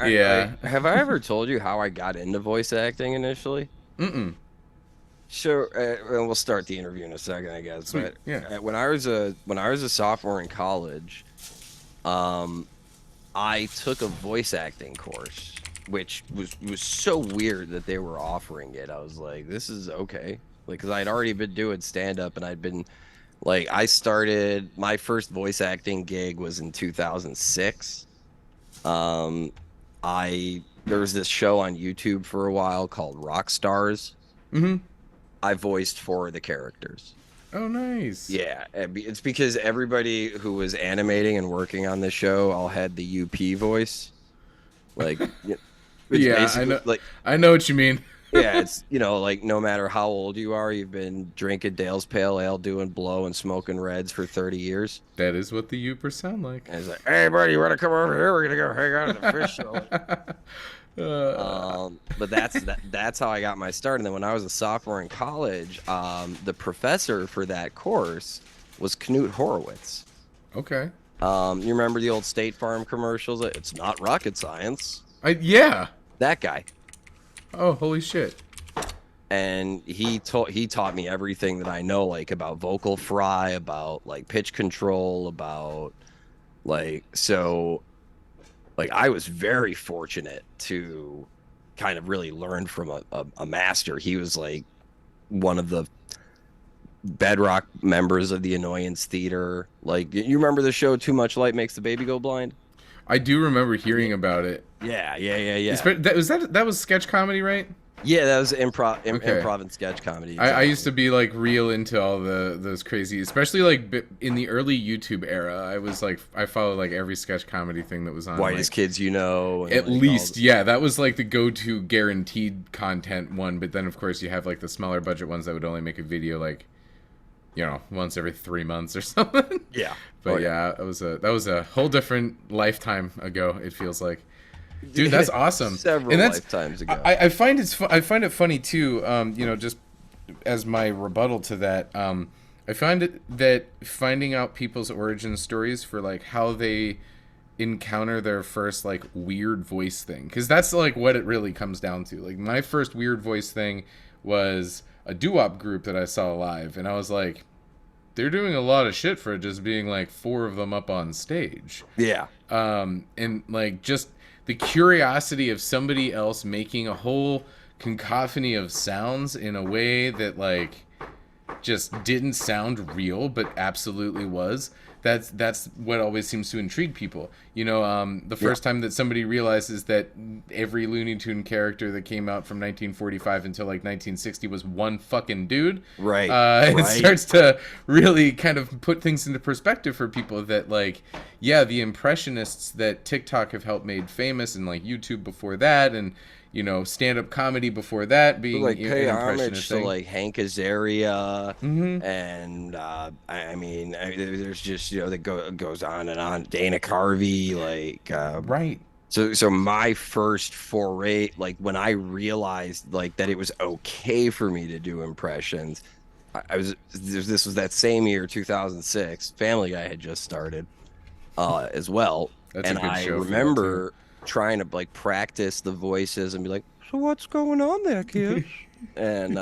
Yeah. Have I ever told you how I got into voice acting initially? Mm-mm. Sure, and we'll start the interview in a second, I guess. Sweet. But Yeah. when I was a sophomore in college, um, I took a voice acting course, which was so weird that they were offering it. I was like, this is okay. Like, because I'd already been doing stand up and I'd been like, I started my first voice acting gig was in 2006. Um, there was this show on YouTube for a while called Rock Stars. Mm-hmm. I voiced for the characters. Oh, nice. Yeah, it's because everybody who was animating and working on the show all had the UP voice. Like, it's Yeah, basically like, I know what you mean. yeah, it's, like no matter how old you are, you've been drinking Dale's Pale Ale, doing blow and smoking Reds for 30 years. That is what the Upers sound like. And it's like, hey, buddy, you want to come over here? We're gonna go hang out at the fish show. uh, But that's how I got my start. And then when I was a sophomore in college, the professor for that course was Knut Horowitz. okay. You remember the old State Farm commercials? It's not rocket science. Yeah. That guy. Oh, holy shit. And he taught me everything that I know, like about vocal fry, about like pitch control, about so like I was very fortunate to kind of really learn from a master. He was like one of the bedrock members of the Annoyance Theater. Like, you remember the show Too Much Light Makes the Baby Go Blind? I do remember Yeah, hearing about it. yeah. That was sketch comedy, right? Yeah, that was Okay. improv and sketch comedy, I used exactly. to be like real into all those crazy, especially like in the early YouTube era. I was like I followed like every sketch comedy thing that was on Whitest like Kids You Know, and at like all least, yeah, that was like the go-to guaranteed content one. But then of course you have like the smaller budget ones that would only make a video like once every 3 months or something. yeah. Oh But yeah. yeah, that was a whole different lifetime ago. It feels like. Dude, that's awesome, and Several that's lifetimes ago. I find it funny too. Just as my rebuttal to that, I find it that finding out people's origin stories for like how they encounter their first like weird voice thing, because that's like what it really comes down to. Like my first weird voice thing was a doo-wop group that I saw live, and I was like, they're doing a lot of shit for just being like four of them up on stage. Yeah. And like just the curiosity of somebody else making a whole cacophony of sounds in a way that like just didn't sound real but absolutely was. That's what always seems to intrigue people. The Yeah. first time that somebody realizes that every Looney Tune character that came out from 1945 until like 1960 was one fucking dude, Right. it Right. starts to really kind of put things into perspective for people that like, yeah, the impressionists that TikTok have helped made famous, and like YouTube before that, and stand-up comedy before that To, being like, pay an homage impressionist to thing. like Hank Azaria, Mm-hmm. and there's just that goes on and on. Dana Carvey, like, Right. so my first foray, like when I realized like that it was okay for me to do impressions, I was this was that same year, 2006. Family Guy had just started, as well, That's a and good I show for that too. remember trying to like practice the voices and be like, "So what's going on there, kids?" And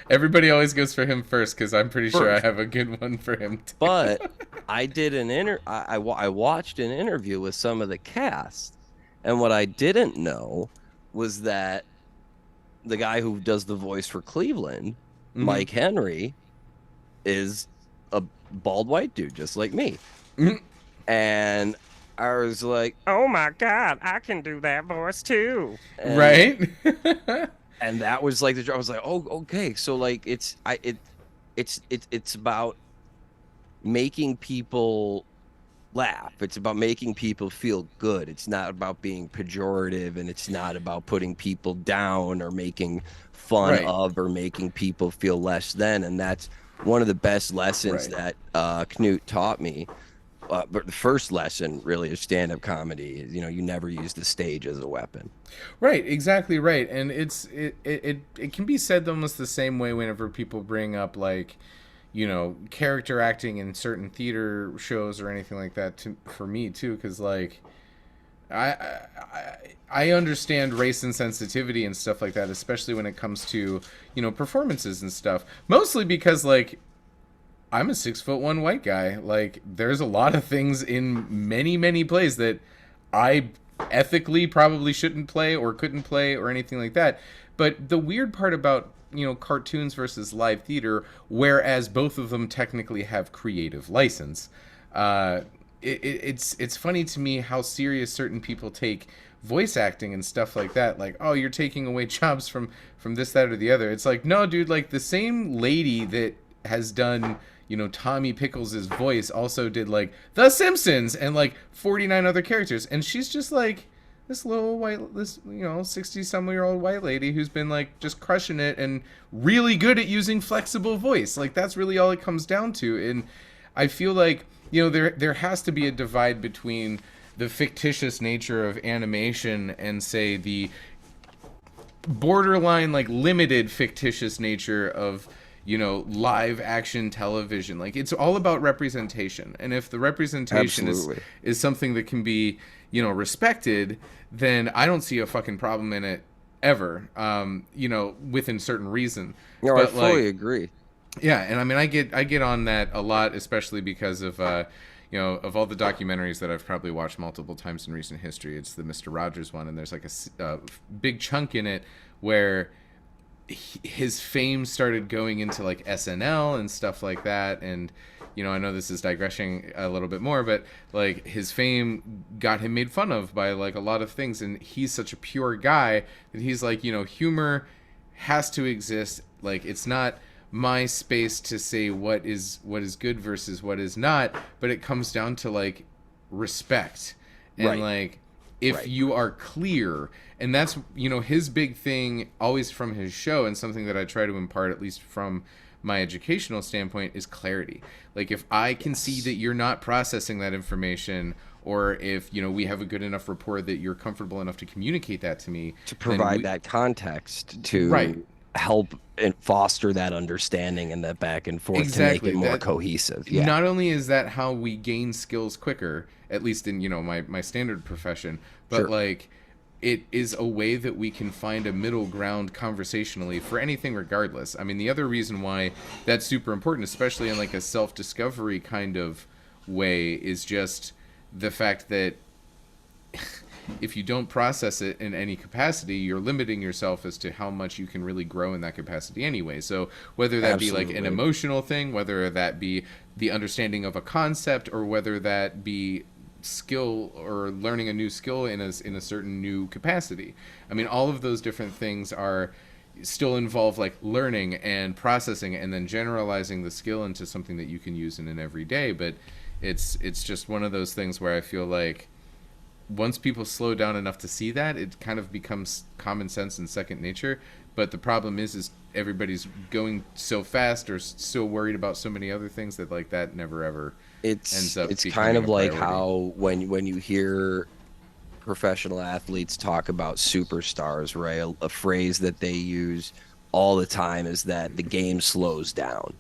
Everybody always goes for him first because I'm pretty sure I first, have a good one for him too. but I did an I watched an interview with some of the cast, and what I didn't know was that the guy who does the voice for Cleveland, Mm-hmm. Mike Henry, is a bald white dude just like me. Mm-hmm. And I was like, "Oh my God, I can do that voice too." Right. And that was like I was like, "Oh, okay." So like it's about making people laugh. It's about making people feel good. It's not about being pejorative, and it's not about putting people down or making fun Right. of or making people feel less than. And that's one of the best lessons Right. that Knut taught me. But the first lesson really is stand-up comedy. You never use the stage as a weapon. Right, exactly right. And it can be said almost the same way whenever people bring up like, character acting in certain theater shows or anything like that for me too, cuz like I understand race and sensitivity and stuff like that, especially when it comes to, performances and stuff. Mostly because, like, I'm a 6'1" white guy. Like, there's a lot of things in many, many plays that I ethically probably shouldn't play or couldn't play or anything like that. But the weird part about, cartoons versus live theater, whereas both of them technically have creative license, uh, it's funny to me how serious certain people take voice acting and stuff like that. Like, oh, you're taking away jobs from this, that, or the other. It's like, no, dude. Like, the same lady that has done, Tommy Pickles' voice also did, like, The Simpsons and, like, 49 other characters. And she's just, like, this little white, this, 60-some-year-old white lady who's been, like, just crushing it and really good at using flexible voice. Like, that's really all it comes down to. And I feel like, there has to be a divide between the fictitious nature of animation and, say, the borderline, like, limited fictitious nature of, live action television. Like, it's all about representation. And if the representation is something that can be, respected, then I don't see a fucking problem in it ever, within certain reason. No, but, I fully agree. Yeah, and I mean, I get on that a lot, especially because of of all the documentaries that I've probably watched multiple times in recent history. It's the Mr. Rogers one, and there's like a big chunk in it where his fame started going into like SNL and stuff like that. And I know this is digressing a little bit more, but like his fame got him made fun of by like a lot of things, and he's such a pure guy that he's like, humor has to exist. Like, it's not my space to say what is good versus what is not, but it comes down to like respect. And Right. like, if Right. you are clear, and that's his big thing always from his show, and something that I try to impart, at least from my educational standpoint, is clarity. Like, if I can see that you're not processing that information, or if we have a good enough rapport that you're comfortable enough to communicate that to me, To provide that context to Right. help and foster that understanding and that back and forth to make it more cohesive. Yeah. Not only is that how we gain skills quicker, at least in my standard profession, but Sure. like, it is a way that we can find a middle ground conversationally for anything regardless. I mean, the other reason why that's super important, especially in like a self-discovery kind of way, is just the fact that if you don't process it in any capacity, you're limiting yourself as to how much you can really grow in that capacity anyway. So whether that be like an emotional thing, whether that be the understanding of a concept, or whether that be skill or learning a new skill in a certain new capacity. I mean, all of those different things are still involve like learning and processing and then generalizing the skill into something that you can use in an everyday. But it's just one of those things where I feel like once people slow down enough to see that, it kind of becomes common sense and second nature. But the problem is everybody's going so fast or so worried about so many other things that like that never ever ends up. It's becoming kind of a like priority. how when you hear professional athletes talk about superstars, right? A phrase that they use all the time is that the game slows down.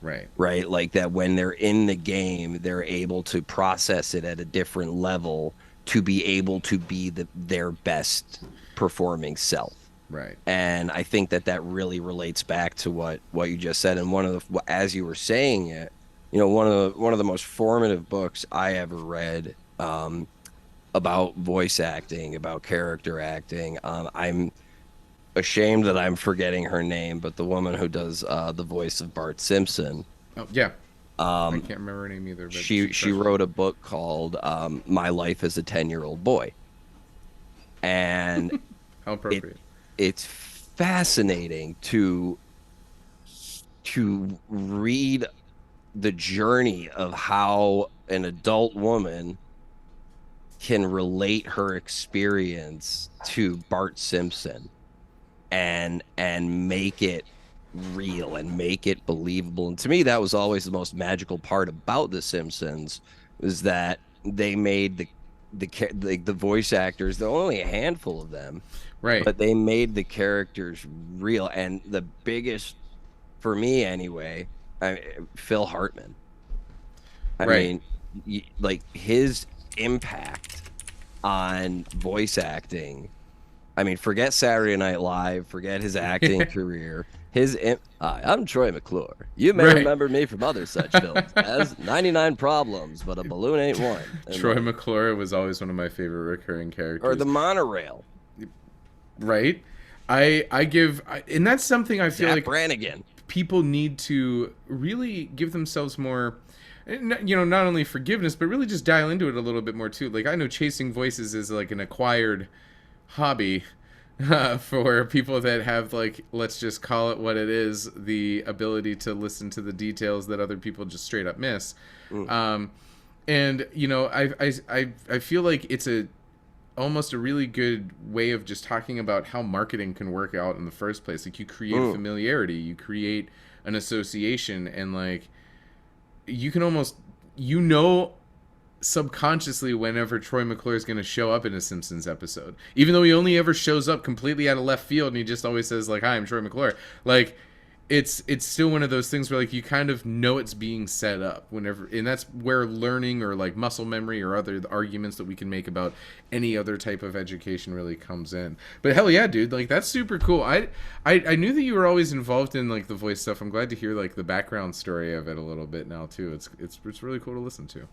Right. Right? Like that when they're in the game, they're able to process it at a different level to be able to be their best performing self. Right. And I think that really relates back to what you just said. And one of the, as you were saying it, one of the most formative books I ever read about voice acting, about character acting. I'm ashamed that I'm forgetting her name, but the woman who does the voice of Bart Simpson. Oh yeah. I Um, can't remember her name either. But she wrote a book called My Life as a 10-Year-Old Boy. And How appropriate. it's fascinating to read the journey of how an adult woman can relate her experience to Bart Simpson and make it real and make it believable. And to me, that was always the most magical part about The Simpsons, was that they made the voice actors, there are only a handful of them, Right. but they made the characters real. And the biggest, for me anyway, Phil Hartman. I Right. mean, like his impact on voice acting. I mean, forget Saturday Night Live, forget his acting career. Hi, I'm Troy McClure. You may Right. remember me from other such films as 99 Problems, but a balloon ain't one. And Troy like, McClure was always one of my favorite recurring or characters. the monorail, Right? And that's something I feel Zap like Brannigan. people need to really give themselves more, not only forgiveness, but really just dial into it a little bit more too. Like, I know chasing voices is like an acquired hobby for people that have, like, let's just call it what it is, the ability to listen to the details that other people just straight up miss. Mm, And I feel like it's a almost a really good way of just talking about how marketing can work out in the first place. Like, you create mm. familiarity, you create an association, and like you can almost, subconsciously whenever Troy McClure is going to show up in a Simpsons episode, even though he only ever shows up completely out of left field and he just always says like, "Hi, I'm Troy McClure." Like, it's still one of those things where like you kind of know it's being set up whenever, and that's where learning or like muscle memory or other arguments that we can make about any other type of education really comes in. But hell yeah, dude, like that's super cool. I knew that you were always involved in like the voice stuff. I'm glad to hear like the background story of it a little bit now too. It's really cool to listen to.